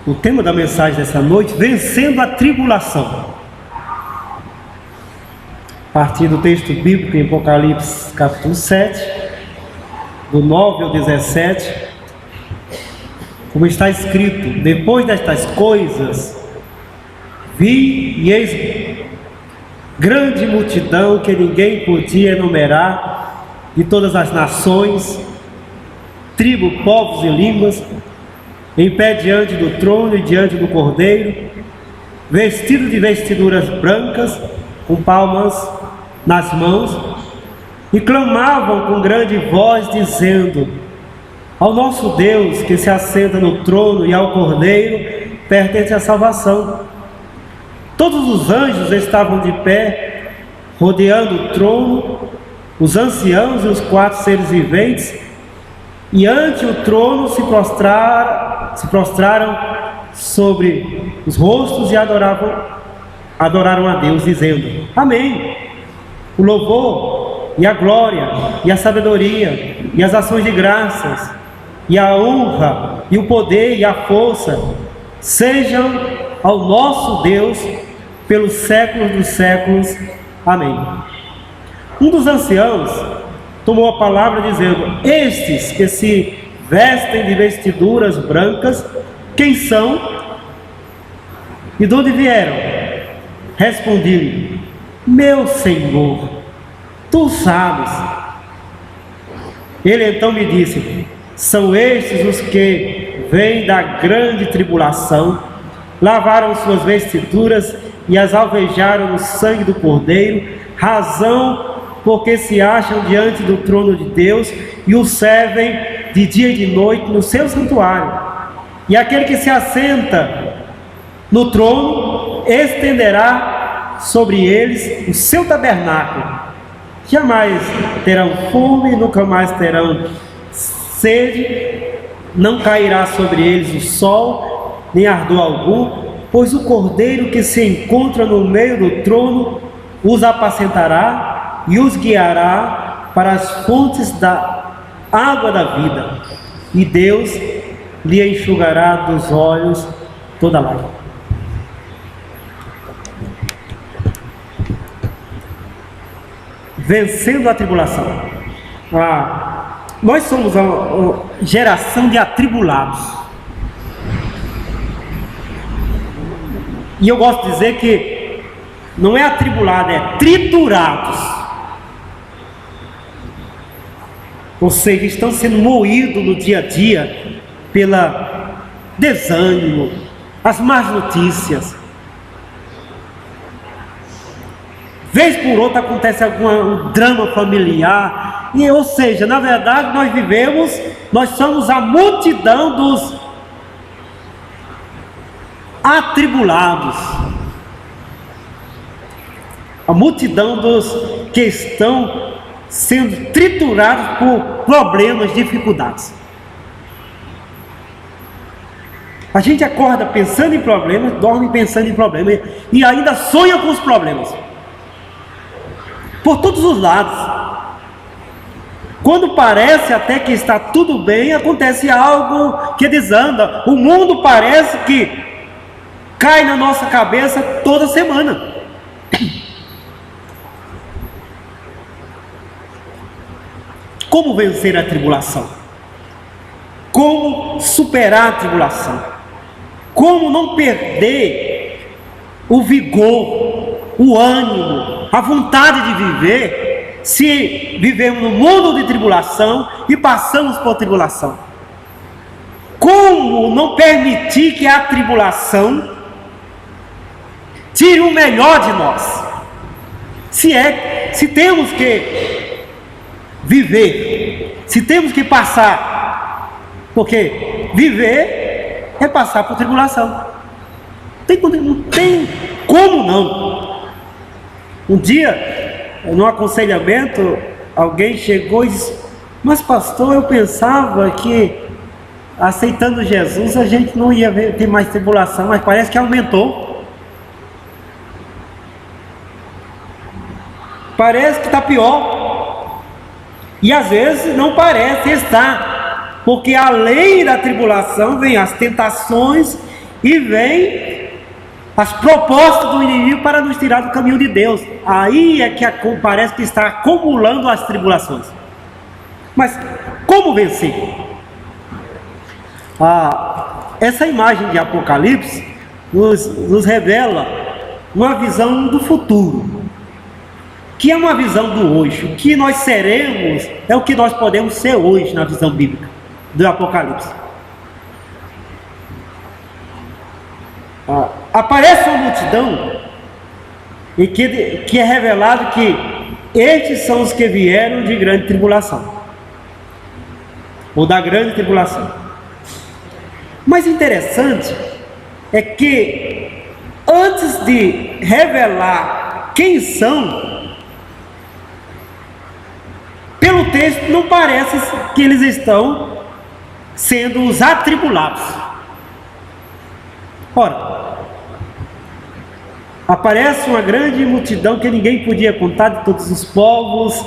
O tema da mensagem dessa noite: vencendo a tribulação. A partir do texto bíblico em Apocalipse capítulo 7, do 9 ao 17, como está escrito: depois destas coisas, vi e eis grande multidão que ninguém podia enumerar, de todas as nações, tribos, povos e línguas, em pé diante do trono e diante do Cordeiro, vestido de vestiduras brancas, com palmas nas mãos, e clamavam com grande voz, dizendo: ao nosso Deus que se assenta no trono e ao Cordeiro pertence a salvação. Todos os anjos estavam de pé, rodeando o trono, os anciãos e os 4 seres viventes, e ante o trono se prostraram sobre os rostos e adoraram a Deus, dizendo: amém. O louvor e a glória e a sabedoria e as ações de graças e a honra e o poder e a força sejam ao nosso Deus pelos séculos dos séculos. Amém. Um dos anciãos tomou a palavra dizendo: estes que se vestem de vestiduras brancas, quem são e de onde vieram? Respondi-lhe: meu Senhor, tu sabes. Ele então me disse: são estes os que vêm da grande tribulação, lavaram suas vestiduras e as alvejaram no sangue do Cordeiro, razão porque se acham diante do trono de Deus e o servem de dia e de noite no seu santuário. E aquele que se assenta no trono estenderá sobre eles o seu tabernáculo. Jamais terão fome, nunca mais terão sede, não cairá sobre eles o sol, nem ardor algum, pois o Cordeiro que se encontra no meio do trono os apacentará e os guiará para as fontes da água da vida, e Deus lhe enxugará dos olhos toda lágrima. Vencendo a tribulação. Nós somos uma geração de atribulados. E eu gosto de dizer que não é atribulado, é triturados. Ou seja, estão sendo moídos no dia a dia pela desânimo, as más notícias. Vez por outra acontece algum drama familiar, ou seja, na verdade nós somos a multidão dos atribulados, a multidão dos que estão sendo triturados por problemas, dificuldades. A gente acorda pensando em problemas, dorme pensando em problemas e ainda sonha com os problemas. Por todos os lados. Quando parece até que está tudo bem, acontece algo que desanda. O mundo parece que cai na nossa cabeça toda semana. Como vencer a tribulação? Como superar a tribulação? Como não perder o vigor, o ânimo, a vontade de viver, se vivemos no mundo de tribulação e passamos por tribulação? Como não permitir que a tribulação tire o melhor de nós? Se temos que viver, se temos que passar, porque viver é passar por tribulação. Não tem como não. Um dia, no aconselhamento, alguém chegou e disse: mas pastor, eu pensava que aceitando Jesus a gente não ia ter mais tribulação, mas parece que aumentou. Parece que está pior. E às vezes não parece estar, porque além da tribulação vem as tentações e vem as propostas do inimigo para nos tirar do caminho de Deus. Aí é que parece que está acumulando as tribulações. Mas como vencer? Essa imagem de Apocalipse nos revela uma visão do futuro, que é uma visão do hoje. O que nós seremos é o que nós podemos ser hoje na visão bíblica do Apocalipse. Aparece uma multidão e que é revelado que estes são os que vieram de grande tribulação, ou da grande tribulação. Mas interessante é que antes de revelar quem são, pelo texto não parece que eles estão sendo os atribulados. Ora, aparece uma grande multidão que ninguém podia contar, de todos os povos,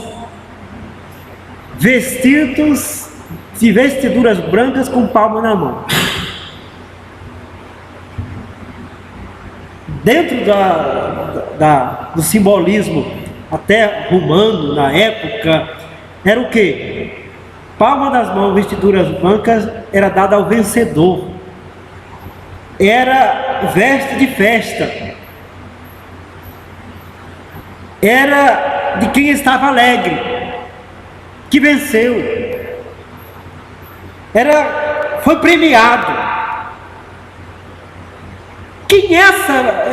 vestidos de vestiduras brancas com palma na mão. Dentro do simbolismo até romano na época, era o que? Palma das mãos, vestiduras brancas, era dada ao vencedor. Era veste de festa. Era de quem estava alegre, que venceu. Foi premiado. Quem é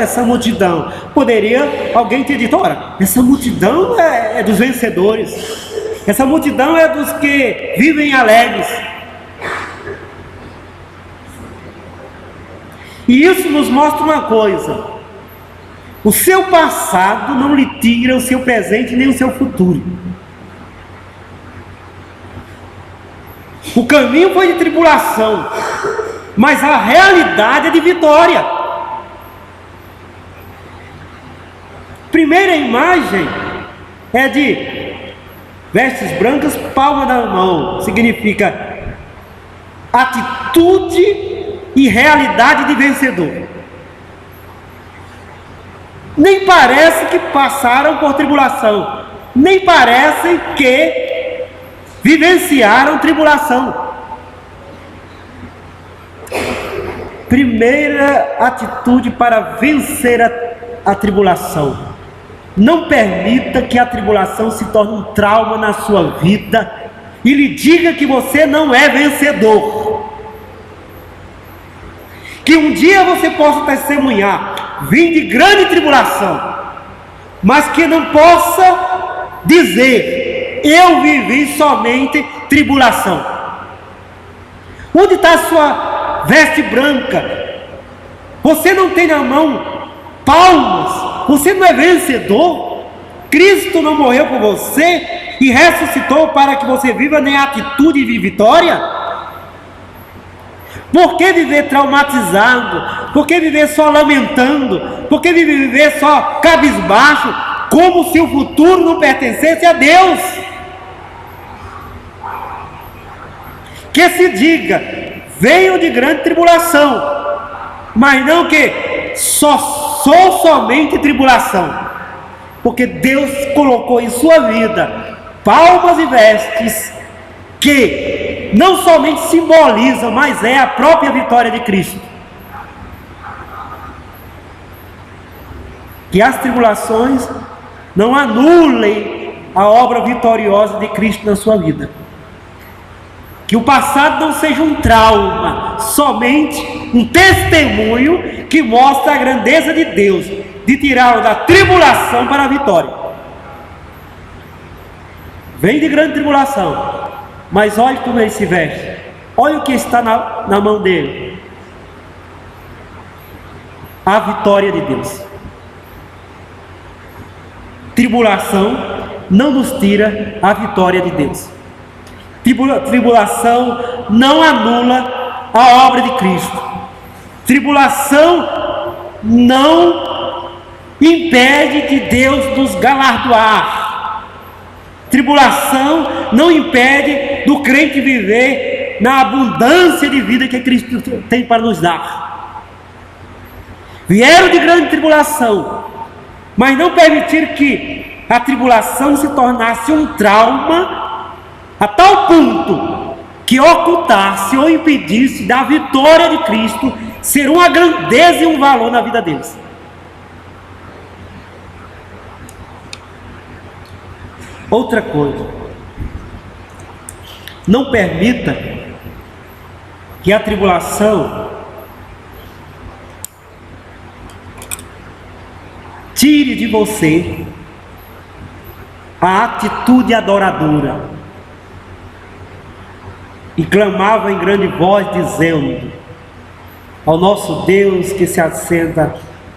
essa multidão? Poderia alguém ter dito: ora, essa multidão é dos vencedores. Essa multidão é dos que vivem alegres. E isso nos mostra uma coisa: o seu passado não lhe tira o seu presente nem o seu futuro. O caminho foi de tribulação, mas a realidade é de vitória. Primeira imagem é de vestes brancas, palma da mão. Significa atitude e realidade de vencedor. Nem parece que passaram por tribulação, nem parece que vivenciaram tribulação. Primeira atitude para vencer a tribulação: não permita que a tribulação se torne um trauma na sua vida e lhe diga que você não é vencedor. Que um dia você possa testemunhar: vim de grande tribulação, mas que não possa dizer: eu vivi somente tribulação. Onde está a sua veste branca? Você não tem na mão palmas? Você não é vencedor? Cristo não morreu por você e ressuscitou para que você viva em atitude de vitória? Por que viver traumatizado? Por que viver só lamentando? Por que viver só cabisbaixo, como se o futuro não pertencesse a Deus? Que se diga: venho de grande tribulação, mas não que sou somente tribulação, porque Deus colocou em sua vida palmas e vestes que não somente simbolizam, mas é a própria vitória de Cristo. Que as tribulações não anulem a obra vitoriosa de Cristo na sua vida. Que o passado não seja um trauma, somente um testemunho que mostra a grandeza de Deus, de tirá-lo da tribulação para a vitória. Vem de grande tribulação, mas olhe como ele se veste. Olha o que está na mão dele: a vitória de Deus. Tribulação não nos tira a vitória de Deus. Tribulação não anula a obra de Cristo. Tribulação não impede de Deus nos galardoar. Tribulação não impede do crente viver na abundância de vida que Cristo tem para nos dar. vieram de grande tribulação, mas não permitiram que a tribulação se tornasse um trauma a tal ponto que ocultasse ou impedisse da vitória de Cristo ser uma grandeza e um valor na vida deles. Outra coisa, não permita que a tribulação tire de você a atitude adoradora. E clamava em grande voz, dizendo: ao nosso Deus que se assenta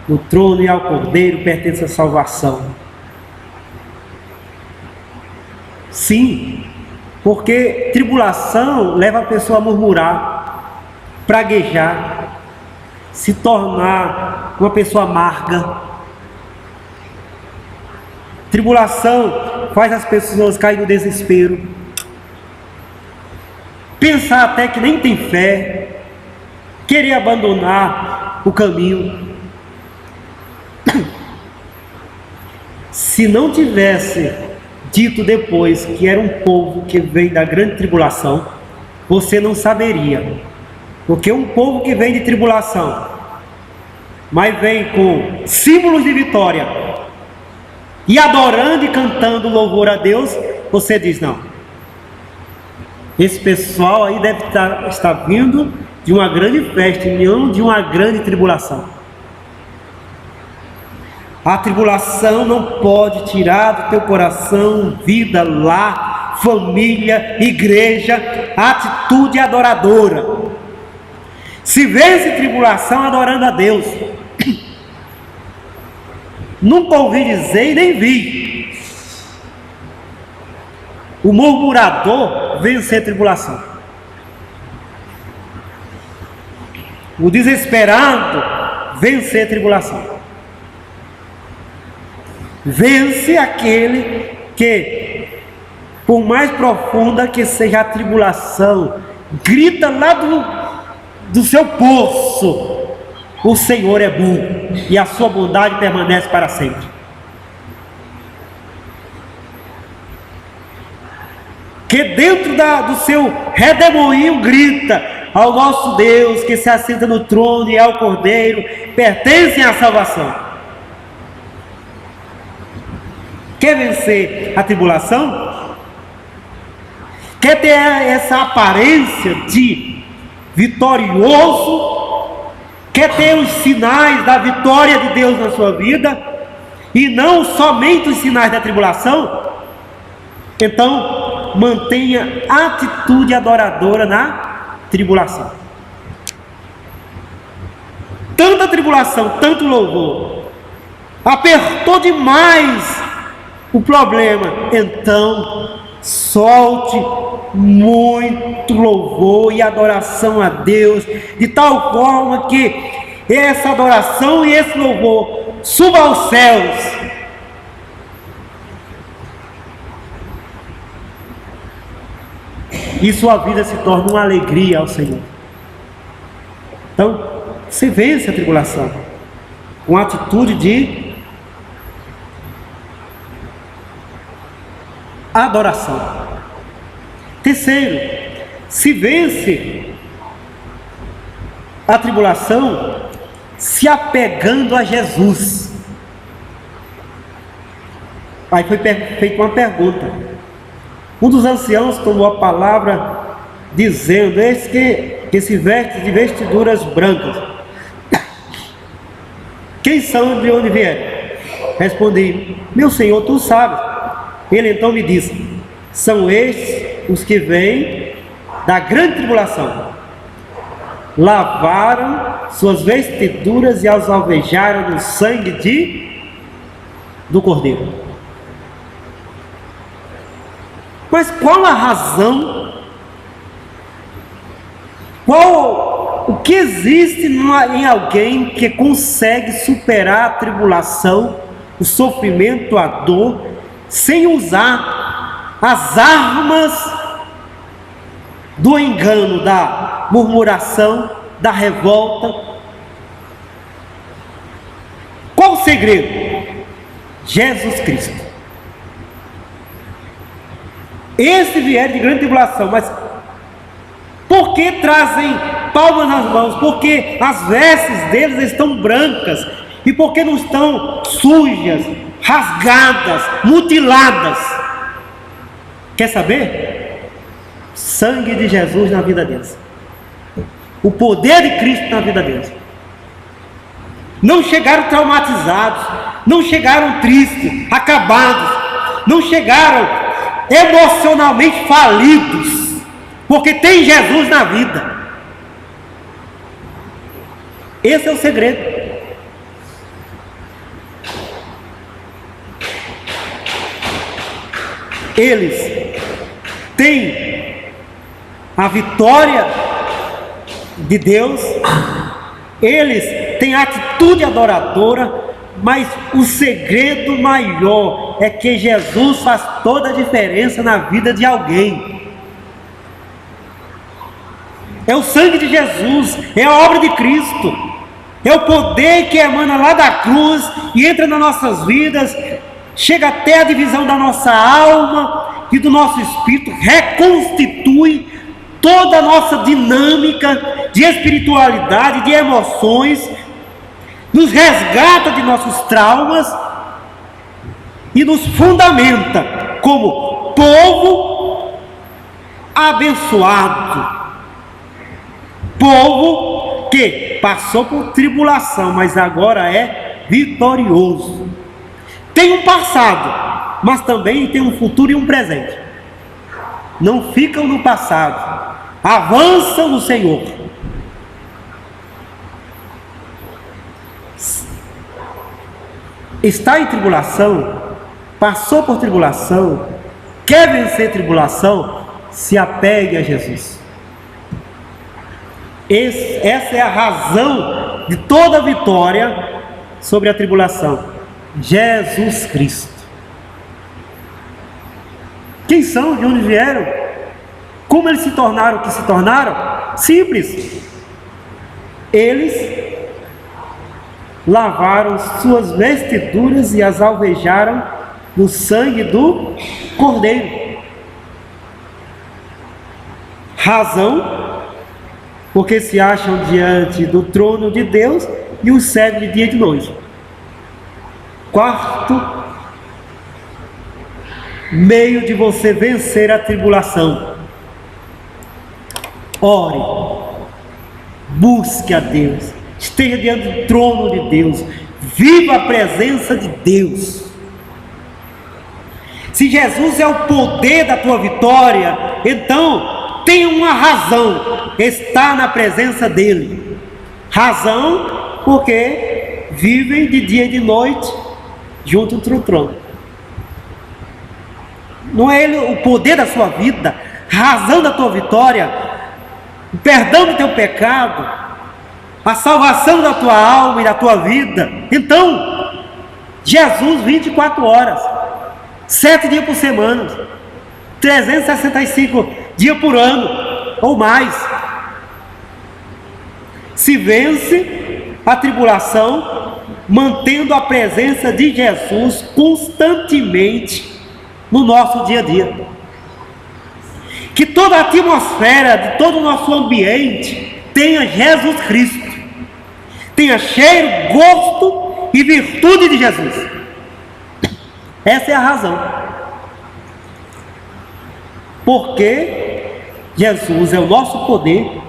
no trono e ao Cordeiro pertence a salvação. Sim, porque tribulação leva a pessoa a murmurar, praguejar, se tornar uma pessoa amarga. Tribulação faz as pessoas caírem no desespero, pensar até que nem tem fé, querer abandonar o caminho. Se não tivesse dito depois que era um povo que veio da grande tribulação, você não saberia. Porque um povo que vem de tribulação, mas vem com símbolos de vitória, e adorando e cantando louvor a Deus, você diz: não, esse pessoal aí deve estar vindo de uma grande festa, e não de uma grande tribulação. A tribulação não pode tirar do teu coração vida, lar, família, igreja, atitude adoradora. Se vence tribulação adorando a Deus. Nunca ouvi dizer e nem vi o murmurador vencer tribulação. O desesperado vencer tribulação. Vence aquele que, por mais profunda que seja a tribulação, grita lá do seu poço: o Senhor é bom e a sua bondade permanece para sempre. Que dentro do seu redemoinho grita: ao nosso Deus que se assenta no trono e ao Cordeiro pertencem à salvação. Quer vencer a tribulação? Quer ter essa aparência de vitorioso? Quer ter os sinais da vitória de Deus na sua vida? E não somente os sinais da tribulação? Então, mantenha atitude adoradora na tribulação. Tanta tribulação, tanto louvor, apertou demais o problema, então solte muito louvor e adoração a Deus, de tal forma que essa adoração e esse louvor suba aos céus. E sua vida se torna uma alegria ao Senhor. Então, você vence a tribulação com atitude de adoração. Terceiro, se vence a tribulação se apegando a Jesus. Aí foi feita uma pergunta. Um dos anciãos tomou a palavra dizendo: eis que se veste de vestiduras brancas. Quem são e de onde vieram? Respondi: meu Senhor, tu sabes. Ele então me disse: são estes os que vêm da grande tribulação. Lavaram suas vestiduras e as alvejaram no sangue do Cordeiro. Mas qual a razão? O que existe em alguém que consegue superar a tribulação, o sofrimento, a dor, sem usar as armas do engano, da murmuração, da revolta? segredo? Jesus Cristo. Esse vier de grande tribulação, mas por que trazem palmas nas mãos? Porque as vestes deles estão brancas. E por que não estão sujas, rasgadas, mutiladas? Quer saber? Sangue de Jesus na vida deles. O poder de Cristo na vida deles. Não chegaram traumatizados, não chegaram tristes, acabados, não chegaram emocionalmente falidos, porque tem Jesus na vida. Esse é o segredo. Eles têm a vitória de Deus, eles têm a atitude adoradora, mas o segredo maior é que Jesus faz toda a diferença na vida de alguém. É o sangue de Jesus, é a obra de Cristo, é o poder que emana lá da cruz e entra nas nossas vidas, chega até a divisão da nossa alma e do nosso espírito, reconstitui toda a nossa dinâmica de espiritualidade, de emoções, nos resgata de nossos traumas e nos fundamenta como povo abençoado, povo que passou por tribulação, mas agora é vitorioso. Tem um passado, mas também tem um futuro e um presente. Não ficam no passado, avançam no Senhor. Está em tribulação, passou por tribulação, quer vencer tribulação, se apegue a Jesus. Essa é a razão de toda a vitória sobre a tribulação. Jesus Cristo. Quem são? De onde vieram? Como eles se tornaram o que se tornaram? Simples. Eles lavaram suas vestiduras e as alvejaram no sangue do Cordeiro. Razão, porque se acham diante do trono de Deus e o servem de dia e de noite. Quarto meio de você vencer a tribulação: ore, busque a Deus, esteja diante do trono de Deus, viva a presença de Deus. Se Jesus é o poder da tua vitória, então tem uma razão, está na presença dele. Razão porque vivem de dia e de noite junto ao trono. Não é ele o poder da sua vida, a razão da tua vitória, o perdão do teu pecado, a salvação da tua alma e da tua vida? Então, Jesus 24 horas, 7 dias por semana, 365 dias por ano, ou mais. Se vence a tribulação mantendo a presença de Jesus constantemente no nosso dia a dia. Que toda a atmosfera de todo o nosso ambiente tenha Jesus Cristo, tenha cheiro, gosto e virtude de Jesus. Essa é a razão. Porque Jesus é o nosso poder,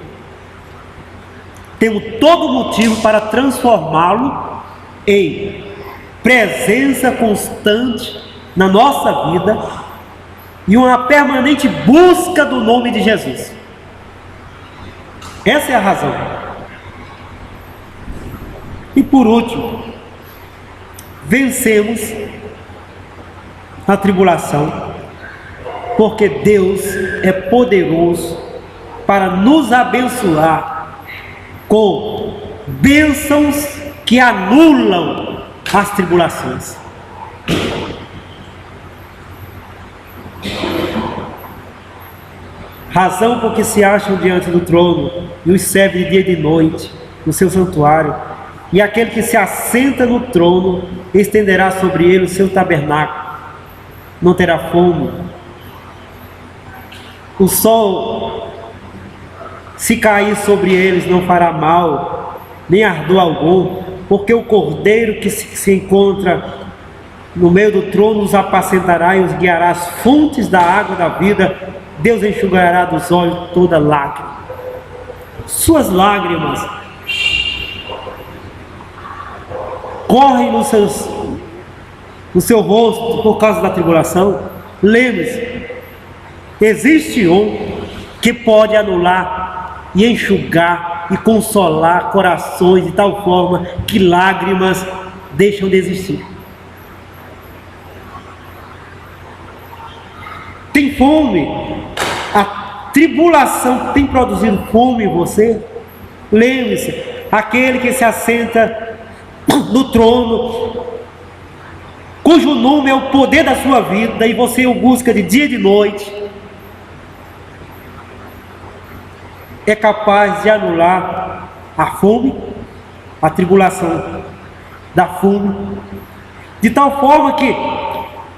temos todo motivo para transformá-lo em presença constante na nossa vida e uma permanente busca do nome de Jesus. Essa é a razão. E por último, vencemos a tribulação porque Deus é poderoso para nos abençoar com bênçãos que anulam as tribulações. Razão porque se acham diante do trono e os servem de dia e de noite no seu santuário, e aquele que se assenta no trono estenderá sobre ele o seu tabernáculo. Não terá fome. O sol, se cair sobre eles, não fará mal, nem ardor algum, porque o cordeiro que se encontra no meio do trono os apacentará e os guiará às fontes da água da vida. Deus enxugará dos olhos toda lágrima. Suas lágrimas correm no seu rosto por causa da tribulação. Lembre-se, existe um que pode anular e enxugar e consolar corações de tal forma que lágrimas deixam de existir. Tem fome? A tribulação tem produzido fome em você? Lembre-se, aquele que se assenta no trono, cujo nome é o poder da sua vida, e você o busca de dia e de noite, é capaz de anular a fome, a tribulação da fome, de tal forma que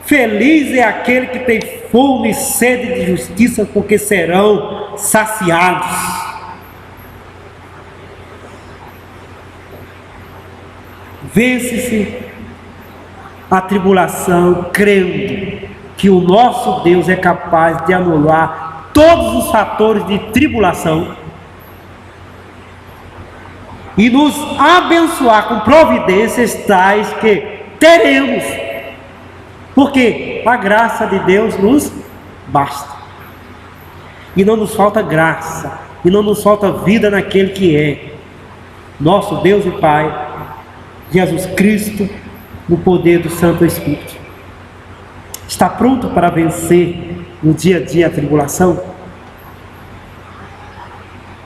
feliz é aquele que tem fome e sede de justiça, porque serão saciados. Vence-se a tribulação crendo que o nosso Deus é capaz de anular todos os fatores de tribulação e nos abençoar com providências tais que teremos, porque a graça de Deus nos basta, e não nos falta graça, e não nos falta vida naquele que é nosso Deus e Pai, Jesus Cristo, no poder do Santo Espírito. Está pronto para vencer no dia a dia a tribulação?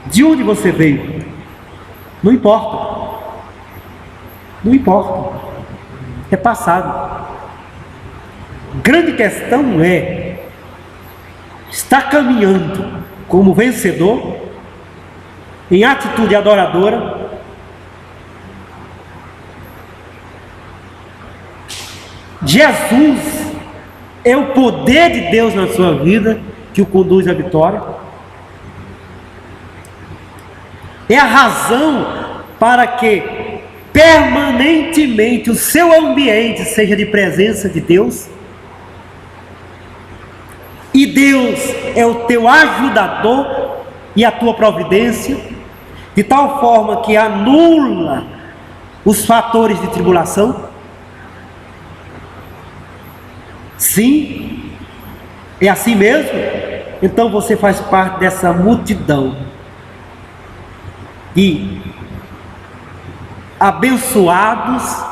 De onde você veio? Não importa. Não importa. É passado. Grande questão é: está caminhando como vencedor, em atitude adoradora? Jesus é o poder de Deus na sua vida que o conduz à vitória. É a razão para que permanentemente o seu ambiente seja de presença de Deus. E Deus é o teu ajudador e a tua providência, de tal forma que anula os fatores de tribulação. Sim, é assim mesmo? Então você faz parte dessa multidão de abençoados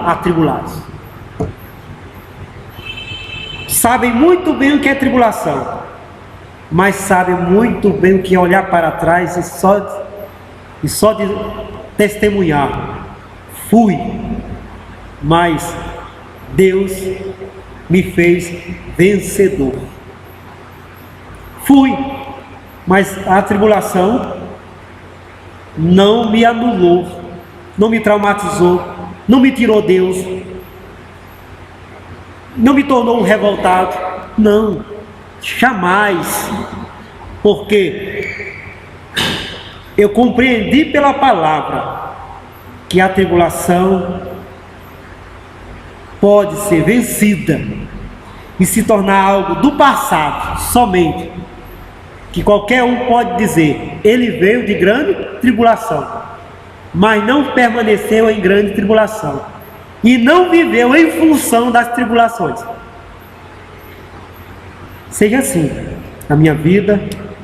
atribulados. Sabem muito bem o que é tribulação, mas sabem muito bem o que é olhar para trás e só de testemunhar: fui, mas Deus me fez vencedor. Fui, mas a tribulação não me anulou, não me traumatizou, não me tirou Deus, não me tornou um revoltado. Não, jamais, porque eu compreendi pela palavra que a tribulação pode ser vencida e se tornar algo do passado somente, que qualquer um pode dizer: ele veio de grande tribulação, mas não permaneceu em grande tribulação e não viveu em função das tribulações. Seja assim a minha vida,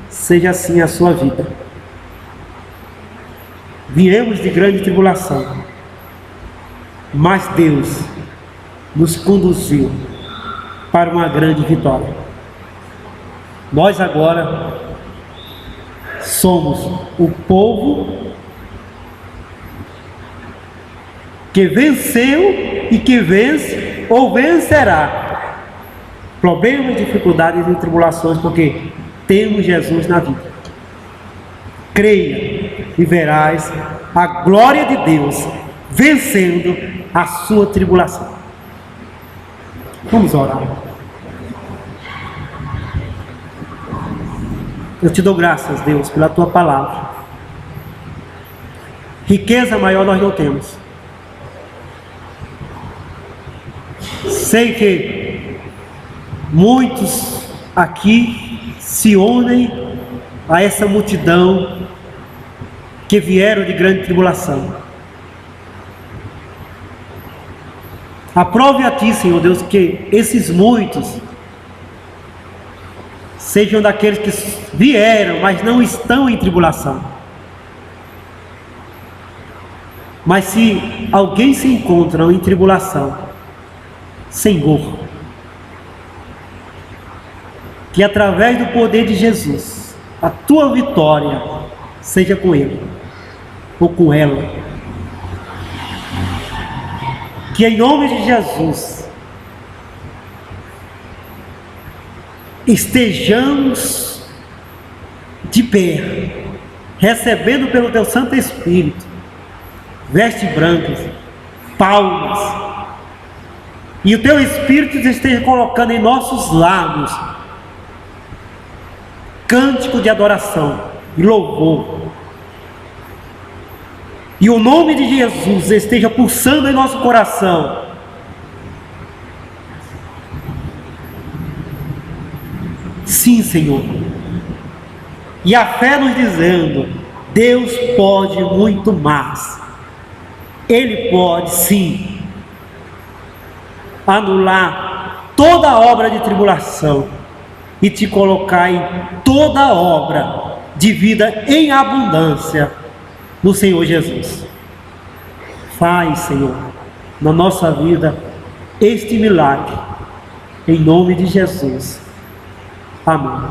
seja assim a sua vida. Viemos de grande tribulação, mas Deus nos conduziu para uma grande vitória. Nós agora somos o povo que venceu e que vence ou vencerá problemas, dificuldades e tribulações, porque temos Jesus na vida. Creia e verás a glória de Deus vencendo a sua tribulação. Vamos orar. Eu te dou graças, Deus, pela tua palavra. Riqueza maior nós não temos. Sei que muitos aqui se unem a essa multidão que vieram de grande tribulação. Aprove a ti, Senhor Deus, que esses muitos sejam daqueles que vieram, mas não estão em tribulação. Mas se alguém se encontra em tribulação, Senhor, que através do poder de Jesus, a tua vitória seja com ele, ou com ela. Que em nome de Jesus, estejamos de pé, recebendo pelo teu Santo Espírito, vestes brancas, palmas, e o teu Espírito esteja colocando em nossos lábios cântico de adoração e louvor, e o nome de Jesus esteja pulsando em nosso coração, sim, Senhor, e a fé nos dizendo: Deus pode muito mais. Ele pode sim anular toda a obra de tribulação e te colocar em toda a obra de vida em abundância no Senhor Jesus. Faz, Senhor, na nossa vida este milagre, em nome de Jesus. Amém.